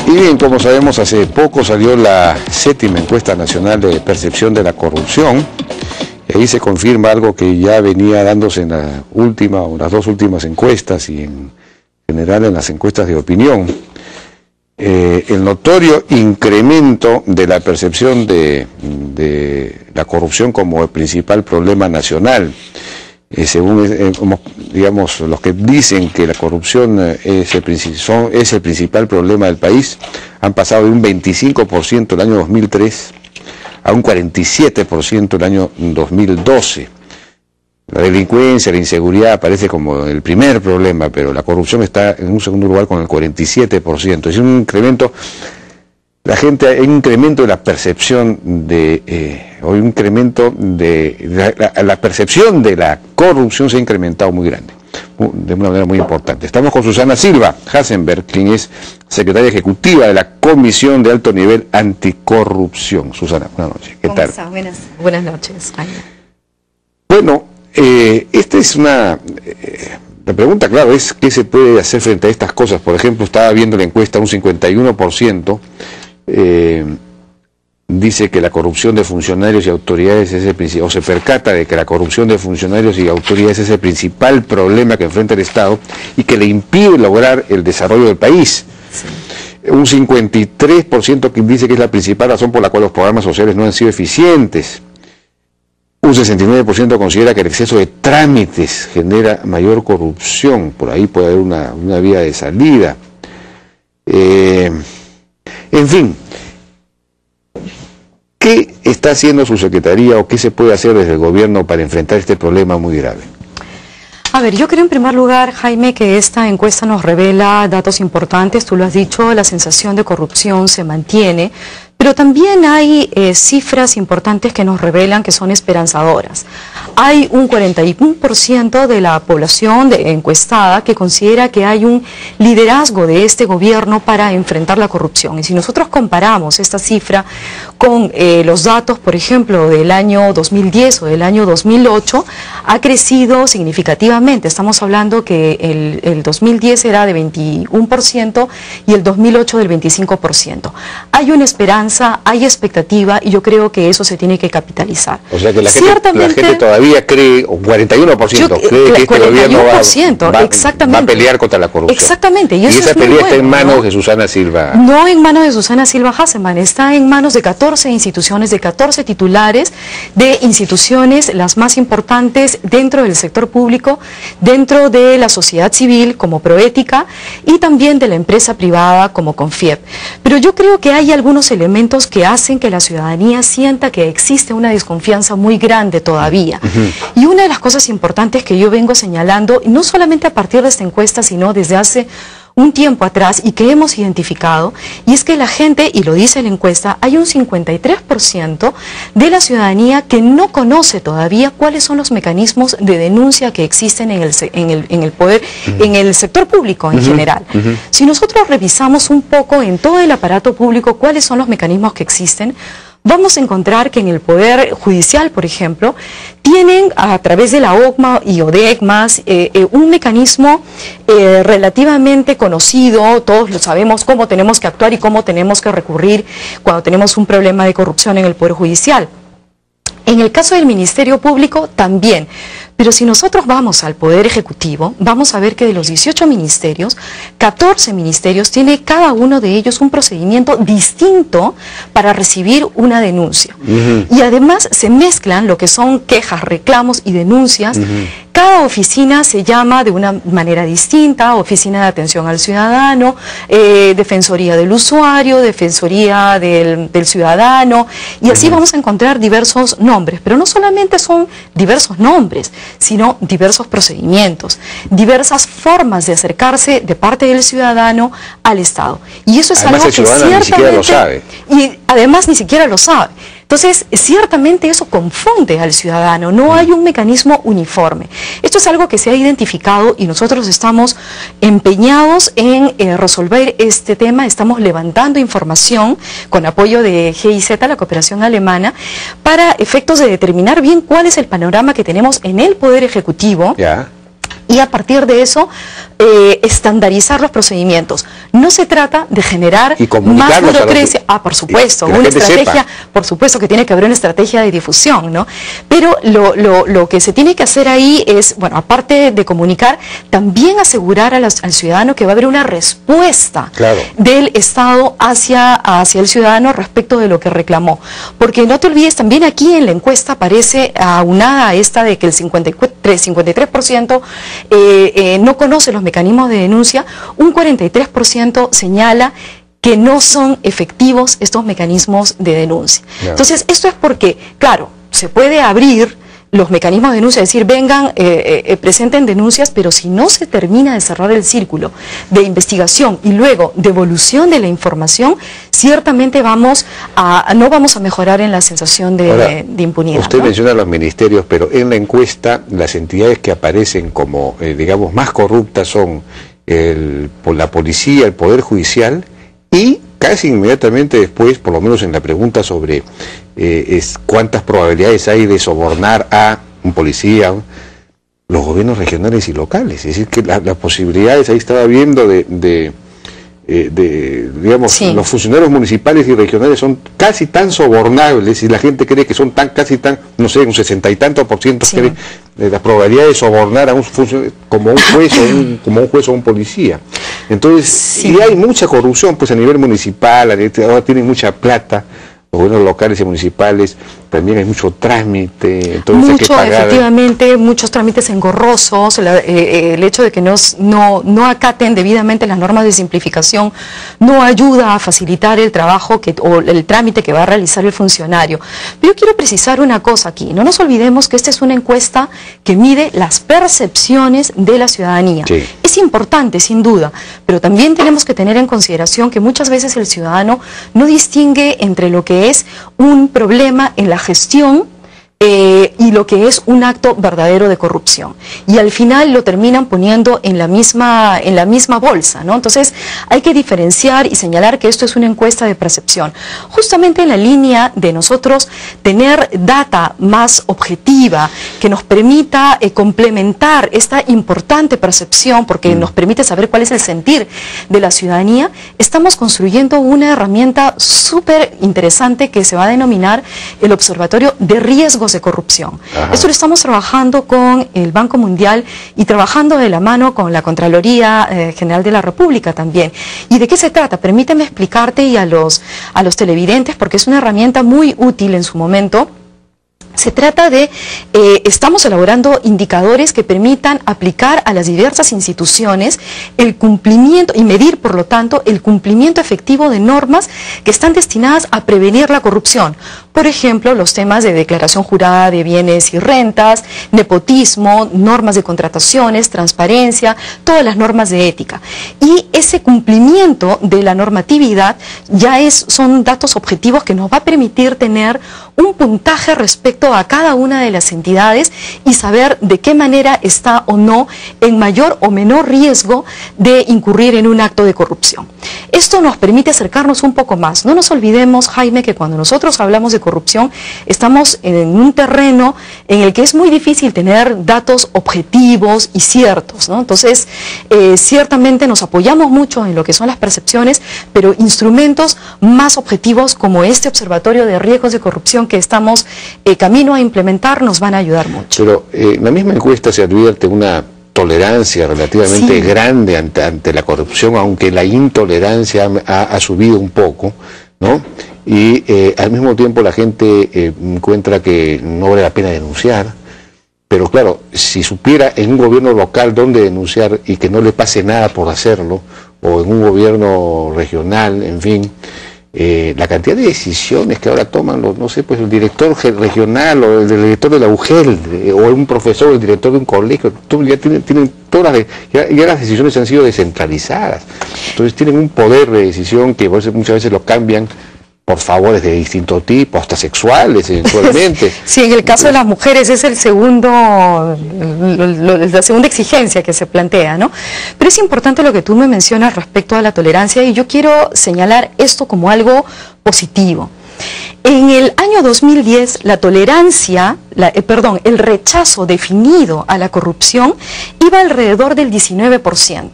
Y bien, como sabemos, hace poco salió la 7ª encuesta nacional de percepción de la corrupción. Y ahí se confirma algo que ya venía dándose en la última o las dos últimas encuestas y en general en las encuestas de opinión. El notorio incremento de la percepción de la corrupción como el principal problema nacional. Según digamos, los que dicen que la corrupción es el principal problema del país, han pasado de un 25% el año 2003 a un 47% el año 2012. La delincuencia, la inseguridad aparece como el primer problema, pero la corrupción está en un segundo lugar con el 47%. Es un incremento, hay un incremento de la percepción un incremento de la percepción de la corrupción se ha incrementado muy grande, de una manera muy importante. Estamos con Susana Silva Hasenberg, quien es secretaria ejecutiva de la Comisión de Alto Nivel Anticorrupción. Susana, buenas noches. ¿Qué tal? ¿Cómo está? Buenas noches, Jaime. Bueno, esta es la pregunta, claro, es ¿qué se puede hacer frente a estas cosas? Por ejemplo, estaba viendo la encuesta, un 51% dice que la corrupción de funcionarios y autoridades es el principal, o se percata de que la corrupción de funcionarios y autoridades es el principal problema que enfrenta el Estado y que le impide lograr el desarrollo del país. Sí. Un 53% que dice que es la principal razón por la cual los programas sociales no han sido eficientes. Un 69% considera que el exceso de trámites genera mayor corrupción. Por ahí puede haber una vía de salida. En fin, ¿qué está haciendo su secretaría o qué se puede hacer desde el gobierno para enfrentar este problema muy grave? A ver, yo creo en primer lugar, Jaime, que esta encuesta nos revela datos importantes. Tú lo has dicho, la sensación de corrupción se mantiene, pero también hay cifras importantes que nos revelan que son esperanzadoras. Hay un 41% de la población encuestada que considera que hay un liderazgo de este gobierno para enfrentar la corrupción. Y si nosotros comparamos esta cifra con los datos, por ejemplo, del año 2010 o del año 2008, ha crecido significativamente. Estamos hablando que el 2010 era de 21% y el 2008 del 25%. Hay una esperanza, hay expectativa y yo creo que eso se tiene que capitalizar. O sea que la gente todavía cree, o 41% cree que este gobierno va a pelear contra la corrupción. Exactamente. Y esa pelea está en manos de Susana Silva. No en manos de Susana Silva Hasenberg, está en manos de 14 instituciones, de 14 titulares de instituciones, las más importantes dentro del sector público, dentro de la sociedad civil como Proética y también de la empresa privada como Confiep. Pero yo creo que hay algunos elementos que hacen que la ciudadanía sienta que existe una desconfianza muy grande todavía. Y una de las cosas importantes que yo vengo señalando, no solamente a partir de esta encuesta, sino desde hace un tiempo atrás y que hemos identificado, y es que la gente, y lo dice la encuesta, hay un 53% de la ciudadanía que no conoce todavía cuáles son los mecanismos de denuncia que existen en el poder, en el sector público en general. Si nosotros revisamos un poco en todo el aparato público cuáles son los mecanismos que existen, vamos a encontrar que en el Poder Judicial, por ejemplo, tienen a través de la OCMA y ODECMAS un mecanismo relativamente conocido, todos lo sabemos cómo tenemos que actuar y cómo tenemos que recurrir cuando tenemos un problema de corrupción en el Poder Judicial. En el caso del Ministerio Público también, pero si nosotros vamos al Poder Ejecutivo, vamos a ver que de los 18 ministerios, 14 ministerios tiene cada uno de ellos un procedimiento distinto para recibir una denuncia. Y además se mezclan lo que son quejas, reclamos y denuncias. Cada oficina se llama de una manera distinta: Oficina de Atención al Ciudadano, Defensoría del Usuario, Defensoría del Ciudadano, y así vamos a encontrar diversos nombres, pero no solamente son diversos nombres, sino diversos procedimientos, diversas formas de acercarse de parte del ciudadano al Estado. Y eso es además, algo que ciertamente... ni siquiera lo sabe. Y además ni siquiera lo sabe. Entonces, ciertamente eso confunde al ciudadano, no hay un mecanismo uniforme. Esto es algo que se ha identificado y nosotros estamos empeñados en resolver este tema, estamos levantando información con apoyo de GIZ, la cooperación alemana, para efectos de determinar bien cuál es el panorama que tenemos en el Poder Ejecutivo. Y a partir de eso, estandarizar los procedimientos. No se trata de generar más burocracia. Por supuesto, una estrategia, por supuesto que tiene que haber una estrategia de difusión, ¿no? Pero lo que se tiene que hacer ahí es, bueno, aparte de comunicar, también asegurar al ciudadano que va a haber una respuesta del Estado hacia el ciudadano respecto de lo que reclamó. Porque no te olvides, también aquí en la encuesta aparece aunada a esta de que el 53% no conoce los mecanismos de denuncia, un 43% señala que no son efectivos estos mecanismos de denuncia. Entonces, esto es porque, claro, se puede abrir los mecanismos de denuncia, es decir, vengan, presenten denuncias, pero si no se termina de cerrar el círculo de investigación y luego devolución de la información, ciertamente no vamos a mejorar en la sensación de impunidad. Usted menciona los ministerios, pero en la encuesta las entidades que aparecen como, digamos, más corruptas son la policía, el Poder Judicial, y casi inmediatamente después, por lo menos en la pregunta sobre cuántas probabilidades hay de sobornar a un policía, los gobiernos regionales y locales. Es decir, que las posibilidades, ahí estaba viendo, digamos, los funcionarios municipales y regionales son casi tan sobornables, y la gente cree que son casi tan, no sé, un 60 y tanto por ciento cree la probabilidad de sobornar a un funcionario como un juez o un policía. Entonces, y hay mucha corrupción, pues a nivel municipal, ahora tienen mucha plata, los gobiernos locales y municipales, también hay mucho trámite, entonces hay que pagar. Efectivamente, muchos trámites engorrosos, el hecho de que no acaten debidamente las normas de simplificación no ayuda a facilitar el trabajo o el trámite que va a realizar el funcionario. Pero yo quiero precisar una cosa aquí, no nos olvidemos que esta es una encuesta que mide las percepciones de la ciudadanía. Es importante, sin duda, pero también tenemos que tener en consideración que muchas veces el ciudadano no distingue entre lo que es un problema en la gestión y lo que es un acto verdadero de corrupción, y al final lo terminan poniendo en la misma bolsa, ¿no? Entonces hay que diferenciar y señalar que esto es una encuesta de percepción, justamente en la línea de nosotros tener data más objetiva que nos permita complementar esta importante percepción, porque nos permite saber cuál es el sentir de la ciudadanía. Estamos construyendo una herramienta súper interesante que se va a denominar el Observatorio de Riesgos de Corrupción. Esto lo estamos trabajando con el Banco Mundial y trabajando de la mano con la Contraloría General de la República también. ¿Y de qué se trata? Permíteme explicarte y a los televidentes, porque es una herramienta muy útil en su momento. Se trata de, estamos elaborando indicadores que permitan aplicar a las diversas instituciones el cumplimiento y medir, por lo tanto, el cumplimiento efectivo de normas que están destinadas a prevenir la corrupción. Por ejemplo, los temas de declaración jurada de bienes y rentas, nepotismo, normas de contrataciones, transparencia, todas las normas de ética. Y ese cumplimiento de la normatividad son datos objetivos que nos va a permitir tener un puntaje respecto a cada una de las entidades y saber de qué manera está o no en mayor o menor riesgo de incurrir en un acto de corrupción. Esto nos permite acercarnos un poco más. No nos olvidemos, Jaime, que cuando nosotros hablamos de corrupción estamos en un terreno en el que es muy difícil tener datos objetivos y ciertos, ¿no? Entonces, ciertamente nos apoyamos mucho en lo que son las percepciones, pero instrumentos más objetivos como este Observatorio de Riesgos de Corrupción que estamos camino a implementar nos van a ayudar mucho. Pero en la misma encuesta se advierte una tolerancia relativamente grande ante la corrupción, aunque la intolerancia ha subido un poco, ¿no? Y al mismo tiempo la gente encuentra que no vale la pena denunciar. Pero claro, si supiera en un gobierno local dónde denunciar y que no le pase nada por hacerlo, o en un gobierno regional, en fin, la cantidad de decisiones que ahora toman no sé, pues el director regional o el director de la UGEL o un profesor o el director de un colegio, ya tienen todas ya las decisiones han sido descentralizadas. Entonces tienen un poder de decisión que muchas veces lo cambian por favores de distinto tipo, hasta sexuales eventualmente. Sí, en el caso de las mujeres es la segunda exigencia que se plantea, ¿no? Pero es importante lo que tú me mencionas respecto a la tolerancia, y yo quiero señalar esto como algo positivo. En el año 2010, la tolerancia, el rechazo definido a la corrupción iba alrededor del 19%.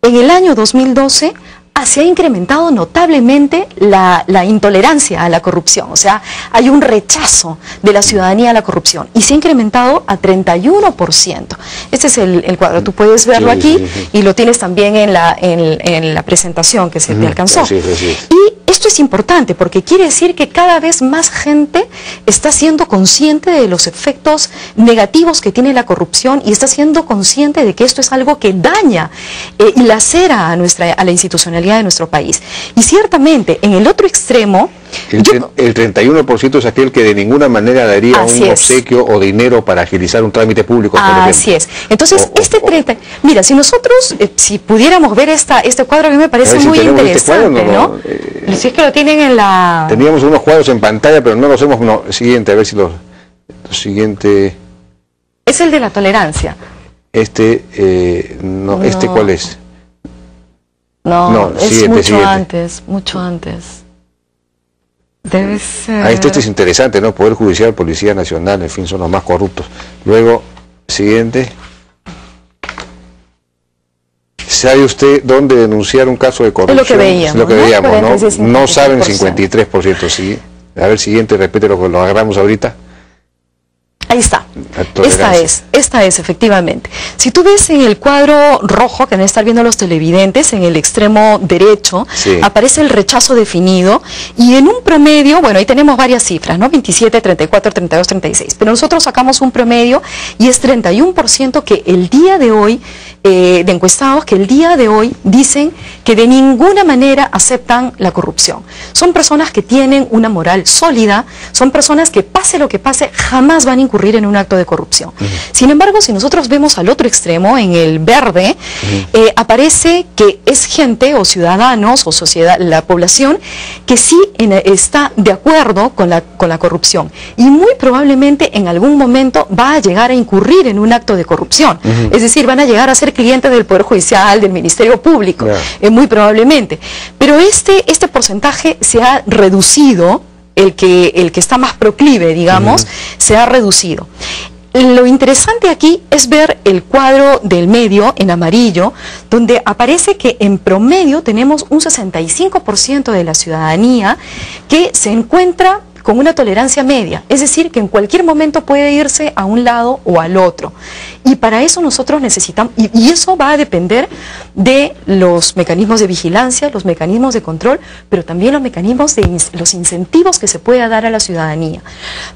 En el año 2012 se ha incrementado notablemente la intolerancia a la corrupción, o sea, hay un rechazo de la ciudadanía a la corrupción y se ha incrementado a 31%. Este es el cuadro, tú puedes verlo aquí y lo tienes también en la presentación que se te alcanzó. Y esto es importante porque quiere decir que cada vez más gente está siendo consciente de los efectos negativos que tiene la corrupción y está siendo consciente de que esto es algo que daña y lacera a la institucionalidad de nuestro país. Y ciertamente, en el otro extremo... El 31% es aquel que de ninguna manera daría un obsequio o dinero para agilizar un trámite público, por ejemplo. Así es. Entonces, mira, si nosotros, si pudiéramos ver este cuadro, a mí me parece muy interesante, ¿no? Si es que lo tienen en la... Teníamos unos cuadros en pantalla, pero no los hemos... No, siguiente, a ver si lo siguiente... Es el de la tolerancia. No, ¿este cuál es? No, es mucho antes. Debe ser... Este es interesante, ¿no? Poder Judicial, Policía Nacional, en fin, son los más corruptos. Luego, siguiente. ¿Sabe usted dónde denunciar un caso de corrupción? Es lo que veíamos, ¿no? No saben 53%, sí. A ver, siguiente, repite lo que lo agarramos ahorita. Ahí está. Esta es efectivamente. Si tú ves en el cuadro rojo que deben estar viendo los televidentes, en el extremo derecho, aparece el rechazo definido y en un promedio, bueno, ahí tenemos varias cifras, ¿no? 27, 34, 32, 36, pero nosotros sacamos un promedio y es 31% que el día de hoy, de encuestados, que el día de hoy dicen que de ninguna manera aceptan la corrupción. Son personas que tienen una moral sólida, son personas que pase lo que pase, jamás van a incurrir en un acto de corrupción. Sin embargo, si nosotros vemos al otro extremo, en el verde, aparece que es gente o ciudadanos o sociedad, la población, que sí está de acuerdo con la corrupción y muy probablemente en algún momento va a llegar a incurrir en un acto de corrupción. Es decir, van a llegar a ser clientes del Poder Judicial, del Ministerio Público, muy probablemente. Pero este porcentaje se ha reducido. El que está más proclive, digamos, se ha reducido. Lo interesante aquí es ver el cuadro del medio en amarillo, donde aparece que en promedio tenemos un 65% de la ciudadanía que se encuentra con una tolerancia media, es decir, que en cualquier momento puede irse a un lado o al otro. Y para eso nosotros necesitamos, y eso va a depender de los mecanismos de vigilancia, los mecanismos de control, pero también los mecanismos de los incentivos que se pueda dar a la ciudadanía.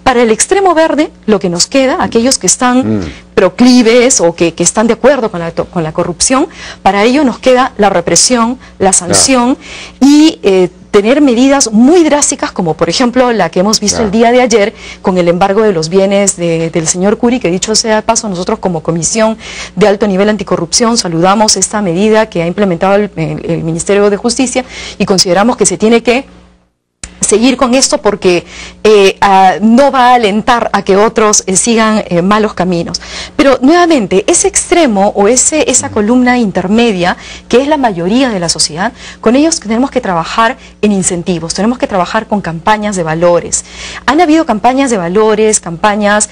Para el extremo verde, lo que nos queda, aquellos que están proclives o que están de acuerdo con la corrupción, para ello nos queda la represión, la sanción y tener medidas muy drásticas, como por ejemplo la que hemos visto el día de ayer con el embargo de los bienes del señor Curi, que dicho sea de paso, nosotros como Comisión de Alto Nivel Anticorrupción saludamos esta medida que ha implementado el Ministerio de Justicia y consideramos que se tiene que seguir con esto porque no va a alentar a que otros sigan malos caminos. Pero nuevamente, ese extremo o esa columna intermedia, que es la mayoría de la sociedad, con ellos tenemos que trabajar en incentivos, tenemos que trabajar con campañas de valores. Han habido campañas de valores, campañas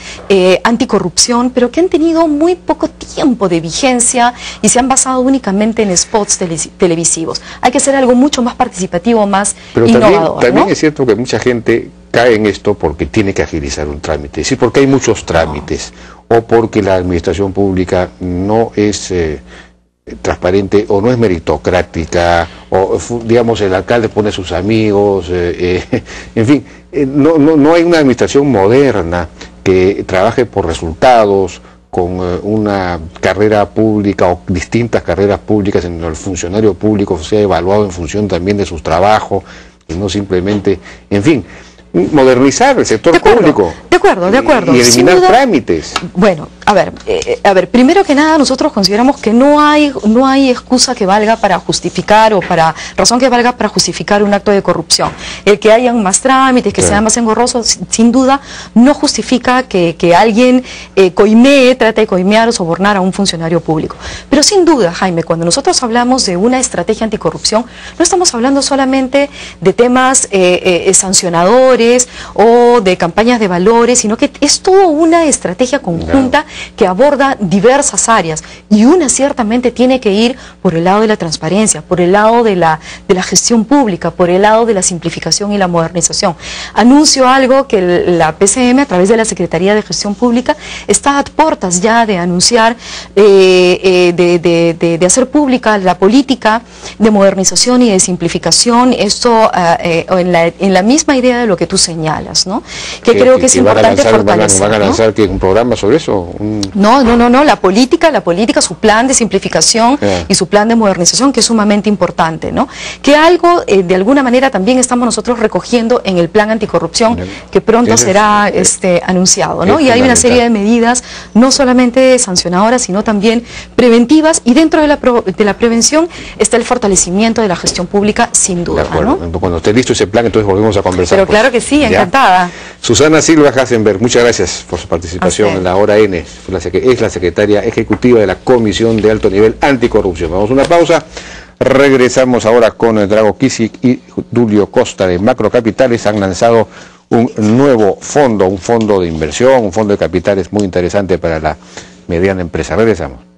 anticorrupción, pero que han tenido muy poco tiempo de vigencia y se han basado únicamente en spots televisivos. Hay que hacer algo mucho más participativo, más innovador. También ¿no? Es cierto que mucha gente cae en esto porque tiene que agilizar un trámite, es decir, porque hay muchos trámites o porque la administración pública no es transparente o no es meritocrática o digamos el alcalde pone a sus amigos, en fin, no hay una administración moderna que trabaje por resultados, con una carrera pública o distintas carreras públicas en el funcionario público sea evaluado en función también de su trabajo y no simplemente, en fin, modernizar el sector público. De acuerdo. Y eliminar trámites. Bueno, A ver, primero que nada nosotros consideramos que no hay excusa que valga para justificar razón que valga para justificar un acto de corrupción. El que hayan más trámites, que sea más engorroso, sin duda no justifica que alguien trate de coimear o sobornar a un funcionario público. Pero sin duda, Jaime, cuando nosotros hablamos de una estrategia anticorrupción, no estamos hablando solamente de temas sancionadores o de campañas de valores, sino que es toda una estrategia conjunta que aborda diversas áreas, y una ciertamente tiene que ir por el lado de la transparencia, por el lado de la gestión pública, por el lado de la simplificación y la modernización. Anuncio algo que la PCM, a través de la Secretaría de Gestión Pública, está a puertas ya de anunciar, de hacer pública la política de modernización y de simplificación, esto en la misma idea de lo que tú señalas, ¿no? Que creo que es importante fortalecer. ¿Van a lanzar un programa sobre eso? No, la política, su plan de simplificación y su plan de modernización, que es sumamente importante, ¿no? Que algo, de alguna manera, también estamos nosotros recogiendo en el plan anticorrupción, que pronto será anunciado, ¿no? Y hay una serie de medidas, no solamente sancionadoras, sino también preventivas, y dentro de la prevención está el fortalecimiento de la gestión pública, sin duda, ¿no? Cuando esté listo ese plan, entonces volvemos a conversar. Pero claro que sí, encantada. Susana Silva Hasenberg, muchas gracias por su participación en la Hora N. Es la secretaria ejecutiva de la Comisión de Alto Nivel Anticorrupción. Vamos a una pausa. Regresamos ahora con Drago Kisic y Julio Costa de Macrocapitales. Han lanzado un nuevo fondo, un fondo de inversión, un fondo de capitales muy interesante para la mediana empresa. Regresamos.